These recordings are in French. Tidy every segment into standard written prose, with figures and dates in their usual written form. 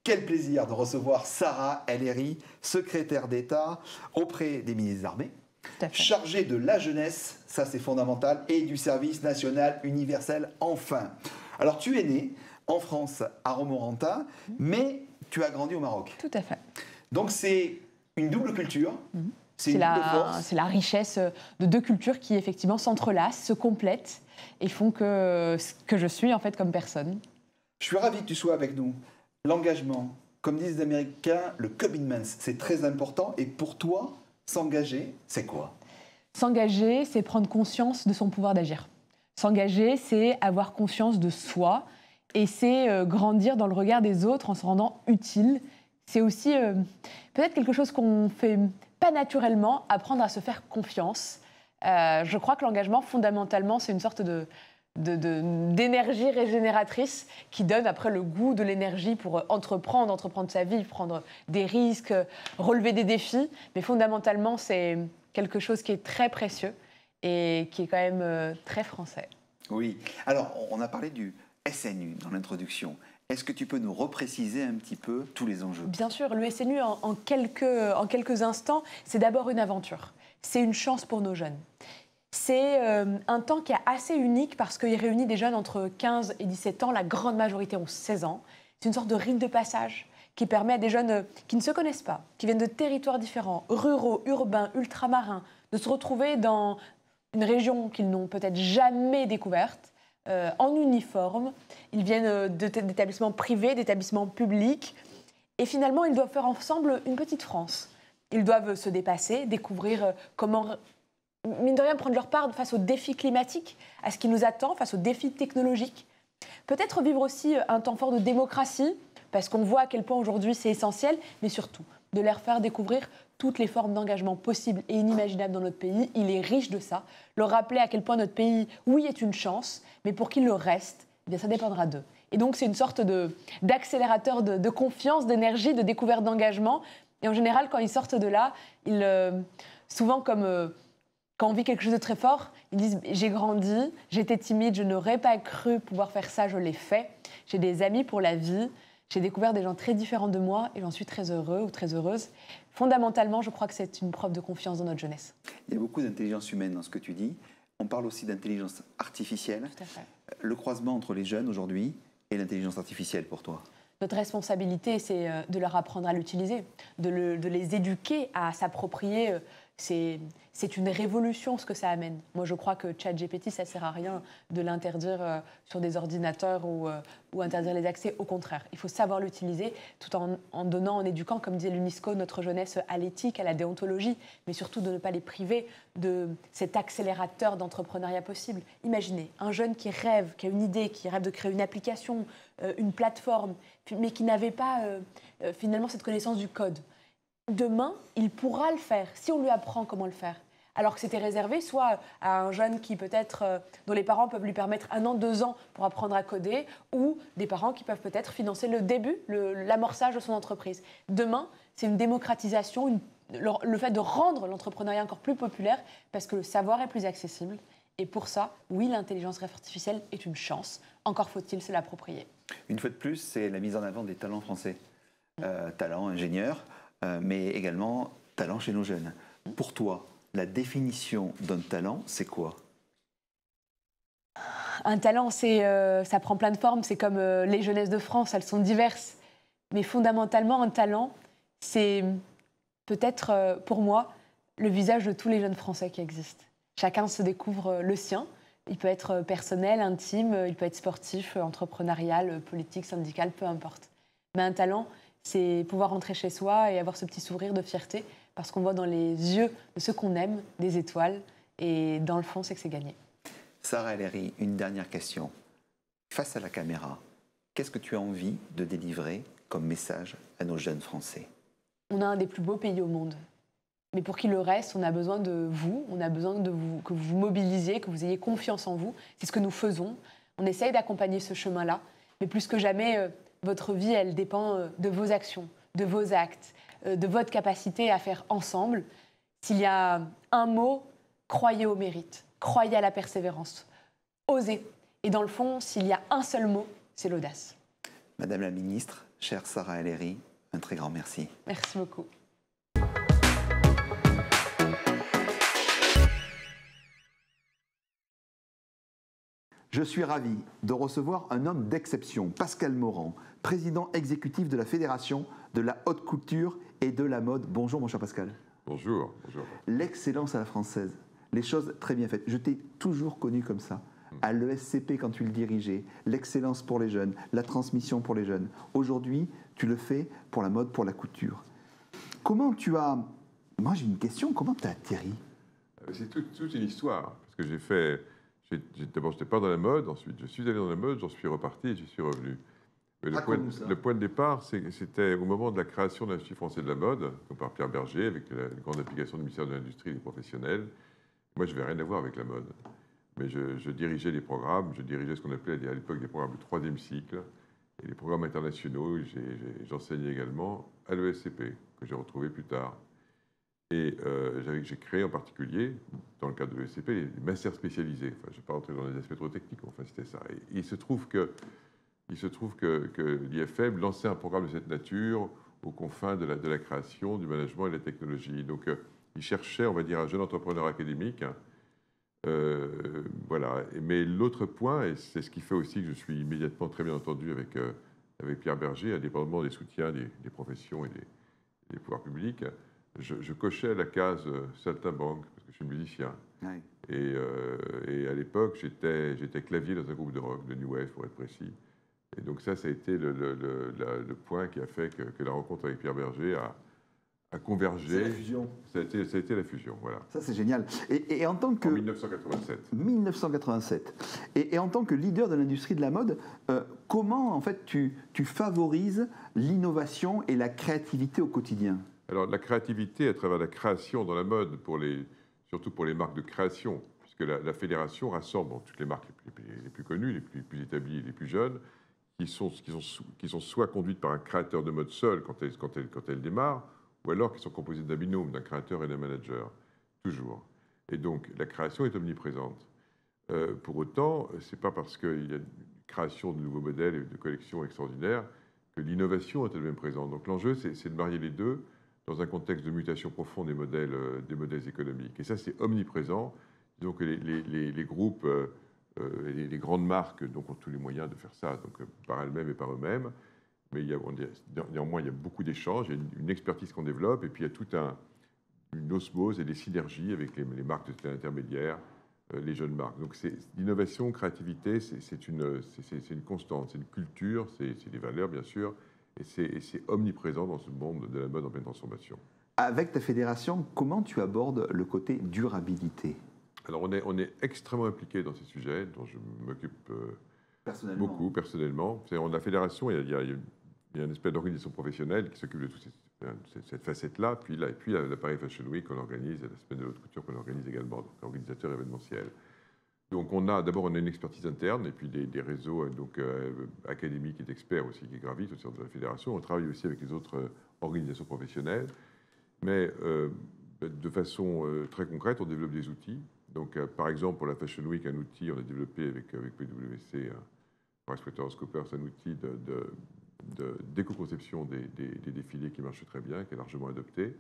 Quel plaisir de recevoir Sarah El Haïry, secrétaire d'État auprès des ministres armés, chargée de la jeunesse, ça c'est fondamental, et du service national universel, enfin. Alors tu es née en France, à Romorantin, mais tu as grandi au Maroc. Tout à fait. Donc c'est une double culture. C'est la richesse de deux cultures qui effectivement s'entrelacent, se complètent et font que je suis en fait comme personne. Je suis ravi que tu sois avec nous. L'engagement, comme disent les Américains, le commitment, c'est très important. Et pour toi, s'engager, c'est quoi? S'engager, c'est prendre conscience de son pouvoir d'agir. S'engager, c'est avoir conscience de soi et c'est grandir dans le regard des autres en se rendant utile. C'est aussi peut-être quelque chose qu'on fait pas naturellement, apprendre à se faire confiance. Je crois que l'engagement, fondamentalement, c'est une sorte d'énergie régénératrice qui donne après le goût de l'énergie pour entreprendre sa vie, prendre des risques, relever des défis. Mais fondamentalement, c'est quelque chose qui est très précieux et qui est quand même très français. Oui. Alors, on a parlé du SNU dans l'introduction. Est-ce que tu peux nous repréciser un petit peu tous les enjeux? Bien sûr, le SNU, en quelques instants, c'est d'abord une aventure. C'est une chance pour nos jeunes. C'est un temps qui est assez unique parce qu'il réunit des jeunes entre 15 et 17 ans. La grande majorité ont 16 ans. C'est une sorte de rite de passage qui permet à des jeunes qui ne se connaissent pas, qui viennent de territoires différents, ruraux, urbains, ultramarins, de se retrouver dans une région qu'ils n'ont peut-être jamais découverte, en uniforme. Ils viennent d'établissements privés, d'établissements publics. Et finalement, ils doivent faire ensemble une petite France. Ils doivent se dépasser, découvrir comment, mine de rien, prendre leur part face aux défis climatiques, à ce qui nous attend, face aux défis technologiques. Peut-être vivre aussi un temps fort de démocratie, parce qu'on voit à quel point aujourd'hui c'est essentiel, mais surtout de leur faire découvrir toutes les formes d'engagement possibles et inimaginables dans notre pays. Il est riche de ça. Leur rappeler à quel point notre pays, oui, est une chance, mais pour qu'il le reste, eh bien, ça dépendra d'eux. Et donc, c'est une sorte d'accélérateur de confiance, d'énergie, de découverte d'engagement. Et en général, quand ils sortent de là, souvent comme quand on vit quelque chose de très fort, ils disent « j'ai grandi, j'étais timide, je n'aurais pas cru pouvoir faire ça, je l'ai fait. J'ai des amis pour la vie, j'ai découvert des gens très différents de moi et j'en suis très heureux ou très heureuse ». Fondamentalement, je crois que c'est une preuve de confiance dans notre jeunesse. Il y a beaucoup d'intelligence humaine dans ce que tu dis. On parle aussi d'intelligence artificielle. Tout à fait. Le croisement entre les jeunes aujourd'hui et l'intelligence artificielle pour toi? Notre responsabilité, c'est de leur apprendre à l'utiliser, de les éduquer à s'approprier. C'est une révolution ce que ça amène. Moi, je crois que ChatGPT, ça ne sert à rien de l'interdire sur des ordinateurs ou interdire les accès. Au contraire, il faut savoir l'utiliser tout en donnant, en éduquant, comme disait l'UNESCO, notre jeunesse à l'éthique, à la déontologie, mais surtout de ne pas les priver de cet accélérateur d'entrepreneuriat possible. Imaginez un jeune qui rêve, qui a une idée, qui rêve de créer une application, une plateforme, mais qui n'avait pas finalement cette connaissance du code. Demain, il pourra le faire si on lui apprend comment le faire. Alors que c'était réservé soit à un jeune qui peut-être, dont les parents peuvent lui permettre 1 an, 2 ans pour apprendre à coder, ou des parents qui peuvent peut-être financer le début, l'amorçage de son entreprise. Demain, c'est une démocratisation, le fait de rendre l'entrepreneuriat encore plus populaire parce que le savoir est plus accessible. Et pour ça, oui, l'intelligence artificielle est une chance. Encore faut-il se l'approprier. Une fois de plus, c'est la mise en avant des talents français. Talents ingénieurs, mais également talents chez nos jeunes. Pour toi, la définition d'un talent, c'est quoi? Un talent, ça prend plein de formes. C'est comme les jeunesses de France, elles sont diverses. Mais fondamentalement, un talent, c'est peut-être, pour moi, le visage de tous les jeunes Français qui existent. Chacun se découvre le sien. Il peut être personnel, intime, il peut être sportif, entrepreneurial, politique, syndical, peu importe. Mais un talent, c'est pouvoir rentrer chez soi et avoir ce petit sourire de fierté parce qu'on voit dans les yeux de ceux qu'on aime des étoiles et dans le fond, c'est que c'est gagné. Sarah El Haïry, une dernière question. Face à la caméra, qu'est-ce que tu as envie de délivrer comme message à nos jeunes Français? On a un des plus beaux pays au monde. Mais pour qu'il le reste, on a besoin de vous, on a besoin que vous vous mobilisiez, que vous ayez confiance en vous. C'est ce que nous faisons. On essaye d'accompagner ce chemin-là. Mais plus que jamais, votre vie, elle dépend de vos actions, de vos actes, de votre capacité à faire ensemble. S'il y a un mot, croyez au mérite, croyez à la persévérance, osez. Et dans le fond, s'il y a un seul mot, c'est l'audace. Madame la ministre, chère Sarah El-Haïry, un très grand merci. Merci beaucoup. Je suis ravi de recevoir un homme d'exception, Pascal Morand, président exécutif de la Fédération de la haute couture et de la mode. Bonjour mon cher Pascal. Bonjour. Bonjour. L'excellence à la française, les choses très bien faites. Je t'ai toujours connu comme ça. À l'ESCP quand tu le dirigeais, l'excellence pour les jeunes, la transmission pour les jeunes. Aujourd'hui, tu le fais pour la mode, pour la couture. Comment tu as... Moi j'ai une question, comment tu as atterri? C'est toute une histoire, parce que j'ai fait... D'abord, je n'étais pas dans la mode, ensuite je suis allé dans la mode, j'en suis reparti et j'y suis revenu. Mais le point de départ, c'était au moment de la création de l'Institut français de la mode, donc par Pierre Berger, avec la grande application du ministère de l'Industrie et des professionnels. Moi, je n'avais rien à voir avec la mode. Mais je dirigeais des programmes, je dirigeais ce qu'on appelait à l'époque des programmes de troisième cycle, et des programmes internationaux. J'enseignais également à l'ESCP, que j'ai retrouvé plus tard. Et j'ai créé en particulier, dans le cadre de l'ESCP, les masters spécialisés. Enfin, je ne vais pas rentrer dans les aspects trop techniques, enfin c'était ça. Et il se trouve que l'IFM lançait un programme de cette nature aux confins de la création, du management et de la technologie. Donc il cherchait, on va dire, un jeune entrepreneur académique. Voilà. Mais l'autre point, et c'est ce qui fait aussi que je suis immédiatement très bien entendu avec Pierre Berger, indépendamment des soutiens des professions et des pouvoirs publics, je cochais la case saltimbanque, parce que je suis musicien. Oui. Et à l'époque, j'étais clavier dans un groupe de rock, de New Wave pour être précis. Et donc ça a été le point qui a fait que la rencontre avec Pierre Berger a convergé. C'est la fusion. Ça a été la fusion, voilà. Ça, c'est génial. Et en tant que... En 1987. 1987. Et en tant que leader de l'industrie de la mode, comment, en fait, tu favorises l'innovation et la créativité au quotidien? Alors, la créativité à travers la création dans la mode, surtout pour les marques de création, puisque la fédération rassemble toutes les marques les plus connues, les plus établies, les plus jeunes, qui sont soit conduites par un créateur de mode seul quand elles démarrent, ou alors qui sont composées d'un binôme, d'un créateur et d'un manager, toujours. Et donc, la création est omniprésente. Pour autant, ce n'est pas parce qu'il y a une création de nouveaux modèles et de collections extraordinaires que l'innovation est elle-même présente. Donc, l'enjeu, c'est de marier les deux dans un contexte de mutation profonde des modèles économiques. Et ça, c'est omniprésent. Disons que les groupes et les grandes marques donc, ont tous les moyens de faire ça, donc, par elles-mêmes et par eux-mêmes. Mais néanmoins, il y a beaucoup d'échanges, il y a une expertise qu'on développe, et puis il y a toute une osmose et des synergies avec les marques de style intermédiaire, les jeunes marques. Donc l'innovation, créativité, c'est une constante, c'est une culture, c'est des valeurs, bien sûr, et c'est omniprésent dans ce monde de la mode en pleine transformation. Avec ta fédération, comment tu abordes le côté durabilité? Alors, on est extrêmement impliqué dans ces sujets, dont je m'occupe beaucoup personnellement. Dans la fédération, il y a une espèce d'organisation professionnelle qui s'occupe de toute cette facette-là, puis la Paris Fashion Week qu'on organise, et la semaine de l'haute couture qu'on organise également, donc organisateur événementiel. Donc on a une expertise interne et puis des réseaux académiques et d'experts aussi qui gravitent au sein de la fédération. On travaille aussi avec les autres organisations professionnelles, mais de façon très concrète, on développe des outils. Donc par exemple pour la Fashion Week, un outil, on a développé avec PwC, PricewaterhouseCoopers, un outil d'éco-conception des défilés qui marche très bien, qui est largement adopté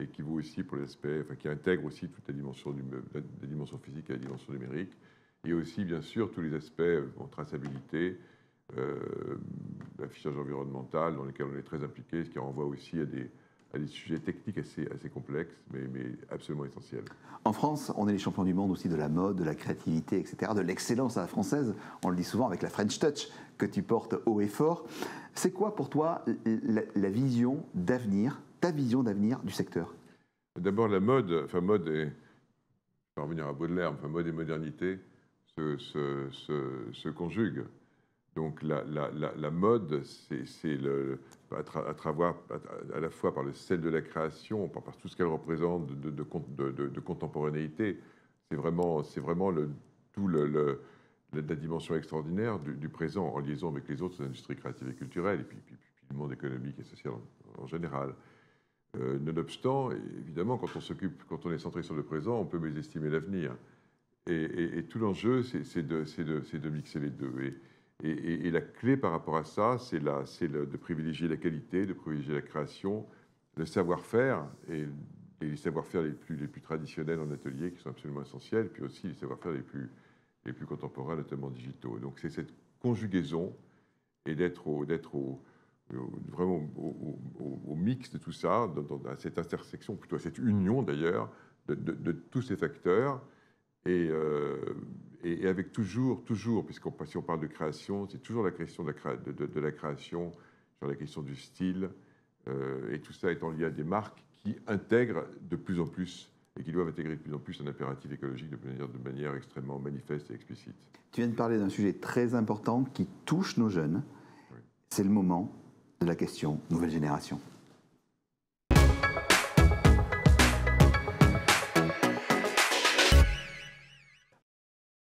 et qui vaut aussi pour l'aspect, qui intègre aussi toute la dimension physique et la dimension numérique. Et aussi, bien sûr, tous les aspects traçabilité, affichage environnemental, dans lesquels on est très impliqué, ce qui renvoie aussi à des sujets techniques assez complexes, mais absolument essentiels. En France, on est les champions du monde aussi de la mode, de la créativité, etc., de l'excellence à la française. On le dit souvent avec la French Touch que tu portes haut et fort. C'est quoi pour toi la vision d'avenir, ta vision d'avenir du secteur? D'abord, la mode, mode et, je vais revenir à Baudelaire, mode et modernité se conjuguent. Donc la mode, c'est à la fois par le sel de la création, par tout ce qu'elle représente de contemporanéité. C'est vraiment la dimension extraordinaire du présent en liaison avec les autres industries créatives et culturelles, et puis le monde économique et social en général. Nonobstant, évidemment, quand on est centré sur le présent, on peut mésestimer l'avenir. Et tout l'enjeu, c'est de mixer les deux. Et la clé par rapport à ça, c'est de privilégier la qualité, de privilégier la création, le savoir-faire, et les savoir-faire les plus traditionnels en atelier qui sont absolument essentiels, puis aussi les savoir-faire les plus contemporains, notamment digitaux. Donc c'est cette conjugaison et d'être vraiment au mix de tout ça, à cette intersection, plutôt à cette union d'ailleurs, de tous ces facteurs, et avec toujours, si on parle de création, c'est toujours la question de la création, sur la question du style, et tout ça étant lié à des marques qui intègrent de plus en plus, et qui doivent intégrer de plus en plus un impératif écologique de manière extrêmement manifeste et explicite. Tu viens de parler d'un sujet très important qui touche nos jeunes. Oui. C'est le moment de la question nouvelle génération.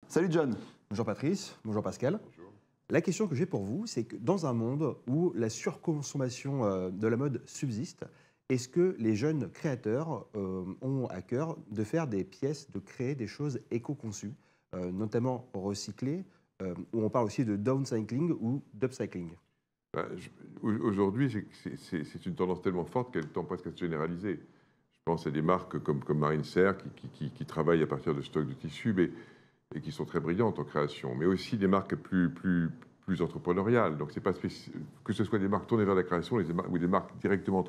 Salut John. Bonjour Patrice, bonjour Pascal. Bonjour. La question que j'ai pour vous, c'est que dans un monde où la surconsommation de la mode subsiste, est-ce que les jeunes créateurs ont à cœur de faire des pièces, de créer des choses éco-conçues, notamment recyclées, où on parle aussi de downcycling ou d'upcycling? Aujourd'hui, c'est une tendance tellement forte qu'elle tend presque à se généraliser. Je pense à des marques comme Marine Serre qui travaillent à partir de stocks de tissus, et qui sont très brillantes en création, mais aussi des marques plus entrepreneuriales. Donc, c'est pas que ce soit des marques tournées vers la création ou des marques directement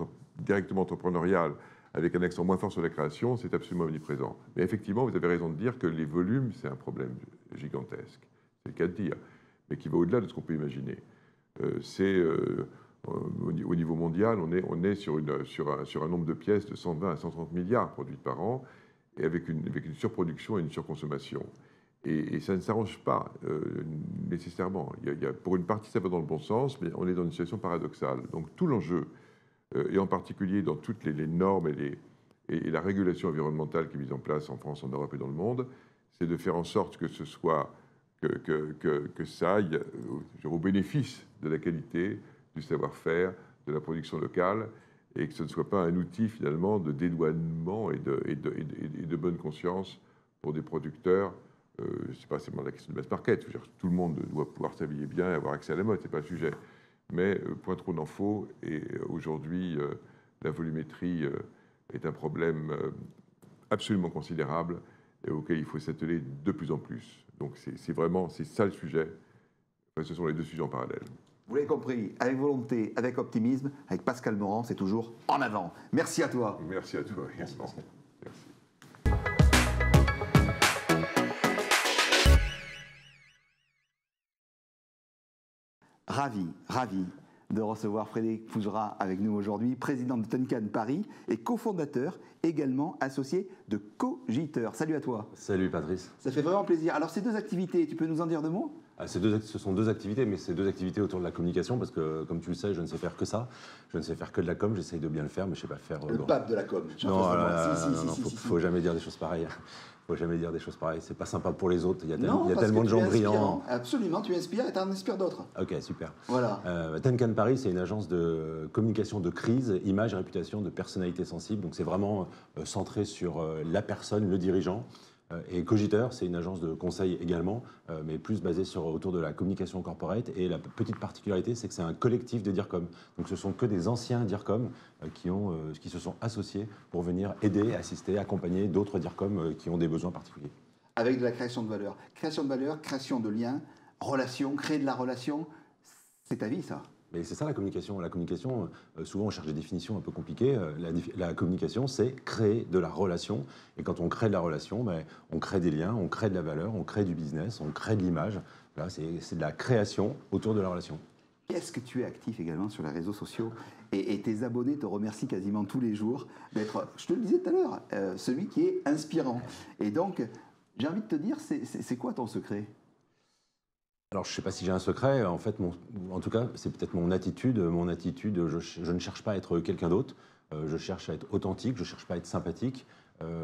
entrepreneuriales avec un accent moins fort sur la création, c'est absolument omniprésent. Mais effectivement, vous avez raison de dire que les volumes, c'est un problème gigantesque. C'est le cas de dire, mais qui va au-delà de ce qu'on peut imaginer. Au niveau mondial, on est sur un nombre de pièces de 120 à 130 milliards produites par an, et avec une surproduction et une surconsommation. Et ça ne s'arrange pas nécessairement. Pour une partie, ça va dans le bon sens, mais on est dans une situation paradoxale. Donc tout l'enjeu, et en particulier dans toutes les normes et la régulation environnementale qui est mise en place en France, en Europe et dans le monde, c'est de faire en sorte que ce soit que ça aille au bénéfice de la qualité, du savoir-faire, de la production locale, et que ce ne soit pas un outil finalement de dédouanement et de bonne conscience pour des producteurs. C'est pas seulement la question de mass market. Je veux dire, tout le monde doit pouvoir s'habiller bien et avoir accès à la mode, c'est pas le sujet. Mais point trop d'en faut. Et aujourd'hui, la volumétrie est un problème absolument considérable et auquel il faut s'atteler de plus en plus. Donc c'est ça le sujet. Enfin, ce sont les deux sujets en parallèle. Vous l'avez compris, avec volonté, avec optimisme, avec Pascal Morand, c'est toujours en avant. Merci à toi. Merci à toi. Merci. Ravi de recevoir Frédéric Fougera avec nous aujourd'hui, président de Duncan Paris et cofondateur, également associé de Cogiteur. Salut à toi. Salut Patrice. Ça fait vraiment plaisir. Alors ces deux activités, tu peux nous en dire deux mots? Ce sont deux activités, mais c'est deux activités autour de la communication, parce que, comme tu le sais, je ne sais faire que ça. Je ne sais faire que de la com, j'essaye de bien le faire, mais je ne sais pas faire... Le pape de la com. Non, faut jamais dire des choses pareilles. Faut jamais dire des choses pareilles. C'est pas sympa pour les autres. Il y a tellement de gens brillants. Absolument, tu inspires et tu en inspires d'autres. Ok, super. Voilà. Duncan Paris, c'est une agence de communication de crise, image et réputation de personnalités sensibles. Donc c'est vraiment centré sur la personne, le dirigeant. Et Cogiteur, c'est une agence de conseil également, mais plus basée autour de la communication corporate. Et la petite particularité, c'est que c'est un collectif de DIRCOM. Donc ce sont que des anciens DIRCOM qui se sont associés pour venir aider, assister, accompagner d'autres DIRCOM qui ont des besoins particuliers. Avec de la création de valeur. Création de valeur, création de liens, relation, créer de la relation, c'est ta vie ça. Mais c'est ça la communication. La communication, souvent on cherche des définitions un peu compliquées. La communication, c'est créer de la relation. Et quand on crée de la relation, on crée des liens, on crée de la valeur, on crée du business, on crée de l'image. Là, c'est de la création autour de la relation. Est-ce que tu es actif également sur les réseaux sociaux et tes abonnés te remercient quasiment tous les jours d'être, je te le disais tout à l'heure, celui qui est inspirant. Et donc, j'ai envie de te dire, c'est quoi ton secret ? Alors, je ne sais pas si j'ai un secret. En fait, en tout cas, c'est peut-être mon attitude. Je ne cherche pas à être quelqu'un d'autre. Je cherche à être authentique. Je ne cherche pas à être sympathique.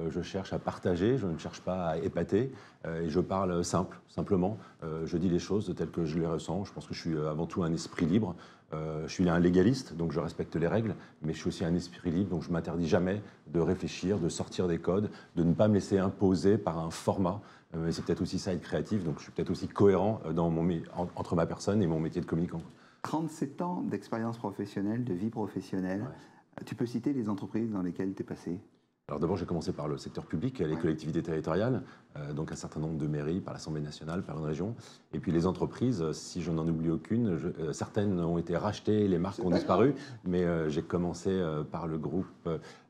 je cherche à partager, je ne cherche pas à épater, et je parle simplement. Je dis les choses telles que je les ressens. Je pense que je suis avant tout un esprit libre. Je suis un légaliste, donc je respecte les règles, mais je suis aussi un esprit libre, donc je ne m'interdis jamais de réfléchir, de sortir des codes, de ne pas me laisser imposer par un format. Mais c'est peut-être aussi ça, être créatif, donc je suis peut-être aussi cohérent entre ma personne et mon métier de communicant. 37 ans d'expérience professionnelle, de vie professionnelle. Ouais. Tu peux citer les entreprises dans lesquelles tu es passé? Alors d'abord, j'ai commencé par le secteur public, les collectivités territoriales, donc un certain nombre de mairies, par l'Assemblée nationale, par une région. Et puis les entreprises, si je n'en oublie aucune, certaines ont été rachetées, les marques ont disparu, mais j'ai commencé par le groupe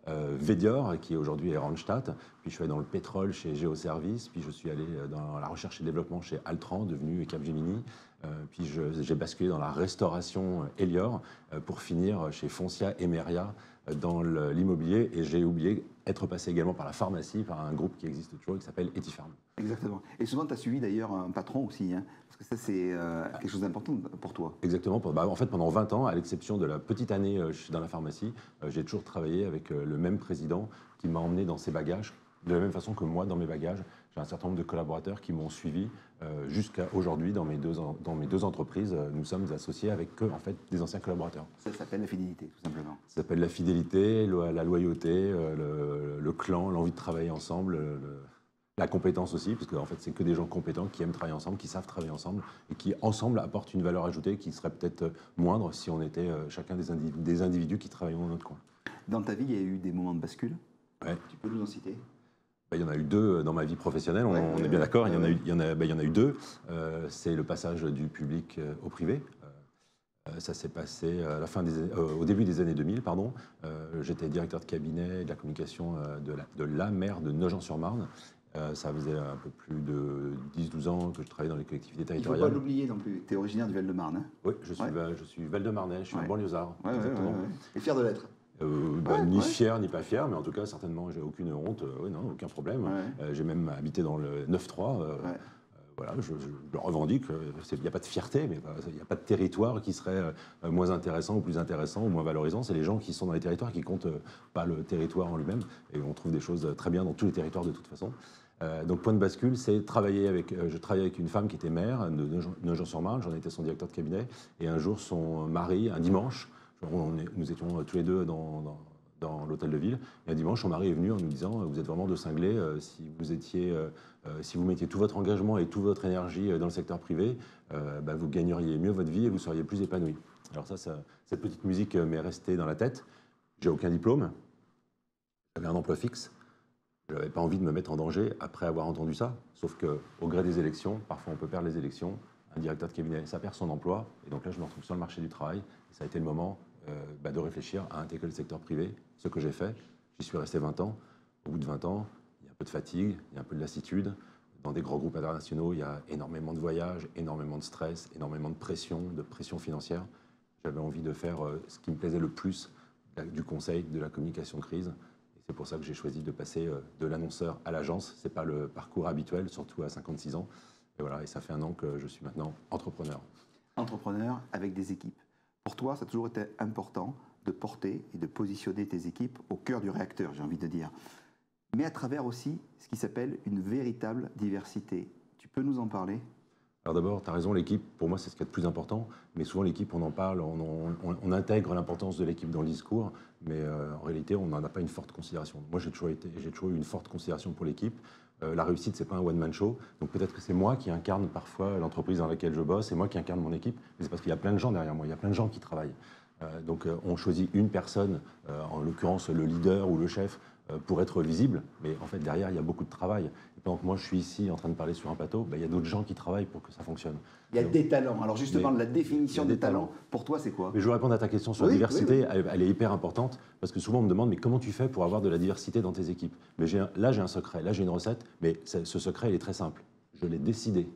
Vedior, qui aujourd'hui est Randstad. Puis je suis allé dans le pétrole chez Géoservice, puis je suis allé dans la recherche et développement chez Altran, devenu Capgemini. Puis j'ai basculé dans la restauration Elior pour finir chez Foncia Emeria dans l'immobilier, et j'ai oublié être passé également par la pharmacie, par un groupe qui existe toujours, qui s'appelle Etipharm. Exactement. Et souvent, tu as suivi d'ailleurs un patron aussi, hein, parce que ça, c'est quelque chose d'important pour toi. Exactement. En fait, pendant 20 ans, à l'exception de la petite année dans la pharmacie, j'ai toujours travaillé avec le même président qui m'a emmené dans ses bagages, de la même façon que moi, dans mes bagages. J'ai un certain nombre de collaborateurs qui m'ont suivi jusqu'à aujourd'hui dans mes deux entreprises. Nous sommes associés avec en fait, des anciens collaborateurs. Ça s'appelle la fidélité, tout simplement. Ça s'appelle la fidélité, la loyauté, le clan, l'envie de travailler ensemble, la compétence aussi, parce qu'en fait, c'est que des gens compétents qui aiment travailler ensemble, qui savent travailler ensemble et qui, ensemble, apportent une valeur ajoutée qui serait peut-être moindre si on était chacun des individus qui travaillent dans notre coin. Dans ta vie, il y a eu des moments de bascule. Ouais. Tu peux nous en citer? Il y en a eu deux dans ma vie professionnelle, on est bien d'accord, il y en a eu deux. C'est le passage du public au privé. Ça s'est passé au début des années 2000, pardon. J'étais directeur de cabinet de la communication de la maire de Nogent-sur-Marne. Ça faisait un peu plus de 10-12 ans que je travaillais dans les collectivités territoriales. Il ne faut pas l'oublier non plus, tu es originaire du Val-de-Marne. Hein? Oui, je suis Val-de-Marnais, je suis un banlieusard. Exactement. Et fier de l'être. Ni fier, ni pas fier, mais en tout cas, certainement, j'ai aucune honte, non, aucun problème. J'ai même habité dans le 9-3. Voilà, je le revendique. Il n'y a pas de fierté, mais il n'y a pas de territoire qui serait moins intéressant ou plus intéressant ou moins valorisant. C'est les gens qui sont dans les territoires qui comptent, pas le territoire en lui-même. Et on trouve des choses très bien dans tous les territoires de toute façon. Donc, point de bascule, c'est je travaillais avec une femme qui était maire de Nogent-sur-Marne. J'en étais son directeur de cabinet. Et un jour, son mari, un dimanche, nous étions tous les deux dans l'hôtel de ville. Et un dimanche, son mari est venu en nous disant « Vous êtes vraiment deux cinglés. Si vous mettiez tout votre engagement et toute votre énergie dans le secteur privé, vous gagneriez mieux votre vie et vous seriez plus épanoui. » Alors cette petite musique m'est restée dans la tête. J'ai aucun diplôme. J'avais un emploi fixe. Je n'avais pas envie de me mettre en danger après avoir entendu ça. Sauf qu'au gré des élections, parfois on peut perdre les élections. Un directeur de cabinet, ça perd son emploi. Et donc là, je me retrouve sur le marché du travail. Et ça a été le moment de réfléchir à intégrer le secteur privé, ce que j'ai fait. J'y suis resté 20 ans. Au bout de 20 ans, il y a un peu de fatigue, il y a un peu de lassitude. Dans des grands groupes internationaux, il y a énormément de voyages, énormément de stress, énormément de pression financière. J'avais envie de faire ce qui me plaisait le plus, du conseil, de la communication crise. Et c'est pour ça que j'ai choisi de passer de l'annonceur à l'agence. Ce n'est pas le parcours habituel, surtout à 56 ans. Et voilà, et ça fait 1 an que je suis maintenant entrepreneur. Entrepreneur avec des équipes. Pour toi, ça a toujours été important de porter et de positionner tes équipes au cœur du réacteur, j'ai envie de dire. Mais à travers aussi ce qui s'appelle une véritable diversité. Tu peux nous en parler ? Alors d'abord, tu as raison, l'équipe, pour moi, c'est ce qui est le plus important. Mais souvent, l'équipe, on en parle, on intègre l'importance de l'équipe dans le discours. Mais en réalité, on n'en a pas une forte considération. Moi, j'ai toujours eu une forte considération pour l'équipe. La réussite, ce n'est pas un one-man show. Donc peut-être que c'est moi qui incarne parfois l'entreprise dans laquelle je bosse, c'est moi qui incarne mon équipe. Mais c'est parce qu'il y a plein de gens derrière moi, il y a plein de gens qui travaillent. Donc on choisit une personne, en l'occurrence le leader ou le chef, pour être visible. Mais en fait, derrière, il y a beaucoup de travail. Et pendant que moi, je suis ici en train de parler sur un plateau, il y a d'autres gens qui travaillent pour que ça fonctionne. Il y a des talents. Alors justement, la définition des talents, pour toi, c'est quoi ? Mais je veux répondre à ta question sur la diversité. Oui. Elle est hyper importante, parce que souvent, on me demande, mais comment tu fais pour avoir de la diversité dans tes équipes ? Mais là, j'ai un secret, là, j'ai une recette, mais ce secret, il est très simple. Je l'ai décidé.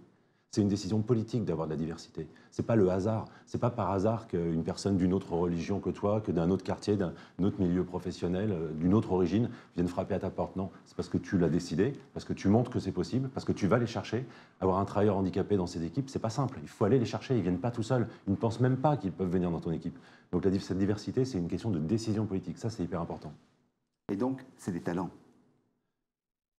C'est une décision politique d'avoir de la diversité. Ce n'est pas le hasard. Ce n'est pas par hasard qu'une personne d'une autre religion que toi, que d'un autre quartier, d'un autre milieu professionnel, d'une autre origine, vienne frapper à ta porte. Non, c'est parce que tu l'as décidé, parce que tu montres que c'est possible, parce que tu vas les chercher. Avoir un travailleur handicapé dans ces équipes, ce n'est pas simple. Il faut aller les chercher. Ils ne viennent pas tout seuls. Ils ne pensent même pas qu'ils peuvent venir dans ton équipe. Donc cette diversité, c'est une question de décision politique. Ça, c'est hyper important. Et donc, c'est des talents.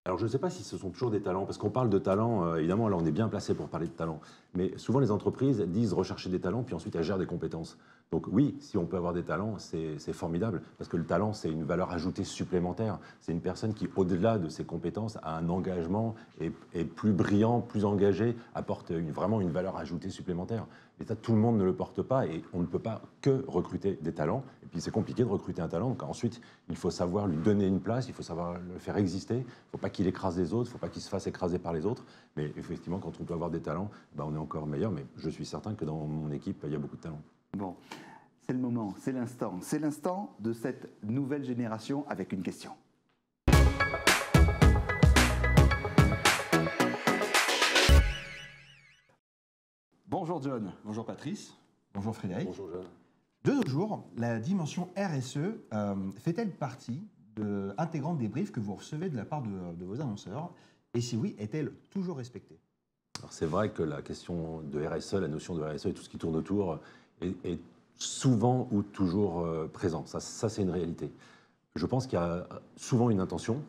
Alors, je ne sais pas si ce sont toujours des talents, parce qu'on parle de talent, évidemment, là, on est bien placé pour parler de talent. Mais souvent, les entreprises disent rechercher des talents, puis ensuite, elles gèrent des compétences. Donc oui, si on peut avoir des talents, c'est formidable, parce que le talent, c'est une valeur ajoutée supplémentaire. C'est une personne qui, au-delà de ses compétences, a un engagement, est plus brillant, plus engagé, apporte vraiment une valeur ajoutée supplémentaire. Et ça, tout le monde ne le porte pas, et on ne peut pas que recruter des talents. Et puis, c'est compliqué de recruter un talent, donc ensuite, il faut savoir lui donner une place, il faut savoir le faire exister. Il ne faut pas qu'il écrase les autres, il ne faut pas qu'il se fasse écraser par les autres. Mais effectivement, quand on peut avoir des talents, ben, on est encore meilleur. Mais je suis certain que dans mon équipe, il y a beaucoup de talents. Bon, c'est le moment, c'est l'instant. C'est l'instant de cette nouvelle génération avec une question. Bonjour John. Bonjour Patrice. Bonjour Frédéric. Bonjour John. De nos jours, la dimension RSE fait-elle partie intégrante des briefs que vous recevez de la part de vos annonceurs? Et si oui, est-elle toujours respectée? C'est vrai que la question de RSE, la notion de RSE et tout ce qui tourne autour est souvent ou toujours présent. Ça c'est une réalité. Je pense qu'il y a souvent une intention,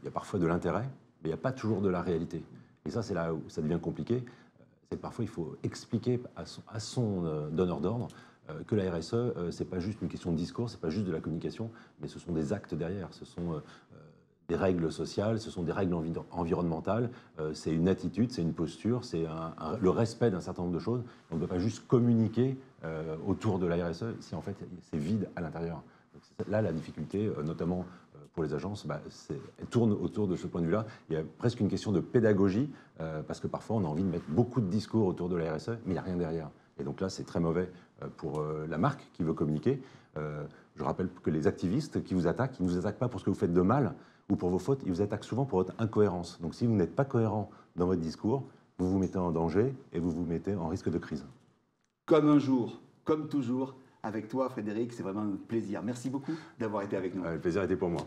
il y a parfois de l'intérêt, mais il n'y a pas toujours de la réalité. Et ça, c'est là où ça devient compliqué. C'est que parfois, il faut expliquer à son donneur d'ordre que la RSE, ce n'est pas juste une question de discours, ce n'est pas juste de la communication, mais ce sont des actes derrière. Ce sont des règles sociales, ce sont des règles environnementales, c'est une attitude, c'est une posture, c'est le respect d'un certain nombre de choses. On ne peut pas juste communiquer autour de la RSE si en fait c'est vide à l'intérieur. Là, la difficulté, notamment pour les agences, elle tourne autour de ce point de vue-là. Il y a presque une question de pédagogie, parce que parfois on a envie de mettre beaucoup de discours autour de la RSE, mais il n'y a rien derrière. Et donc là, c'est très mauvais pour la marque qui veut communiquer. Je rappelle que les activistes qui vous attaquent, ils ne vous attaquent pas pour ce que vous faites de mal ou pour vos fautes, ils vous attaquent souvent pour votre incohérence. Donc si vous n'êtes pas cohérent dans votre discours, vous vous mettez en danger et vous vous mettez en risque de crise. Comme un jour, comme toujours, avec toi Frédéric, c'est vraiment un plaisir. Merci beaucoup d'avoir été avec nous. Le plaisir était pour moi.